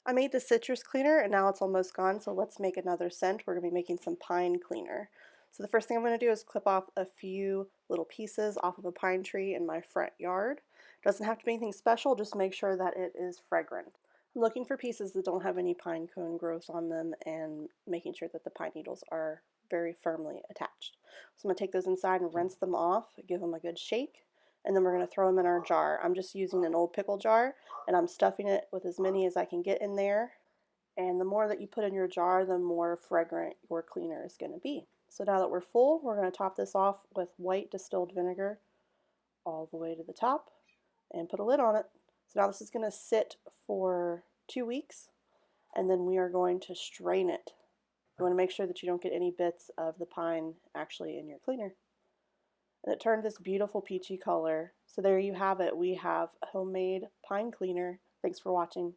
I made the citrus cleaner and now it's almost gone, so let's make another scent. We're going to be making some pine cleaner. So the first thing I'm going to do is clip off a few little pieces off of a pine tree in my front yard. Doesn't have to be anything special, just make sure that it is fragrant. I'm looking for pieces that don't have any pine cone growth on them and making sure that the pine needles are very firmly attached. So I'm going to take those inside and rinse them off, give them a good shake, and then we're going to throw them in our jar. I'm just using an old pickle jar and I'm stuffing it with as many as I can get in there. And the more that you put in your jar, the more fragrant your cleaner is going to be. So now that we're full, we're going to top this off with white distilled vinegar all the way to the top and put a lid on it. So now this is going to sit for 2 weeks and then we are going to strain it. You want to make sure that you don't get any bits of the pine actually in your cleaner. And it turned this beautiful peachy color. So there you have it. We have homemade pine cleaner. Thanks for watching.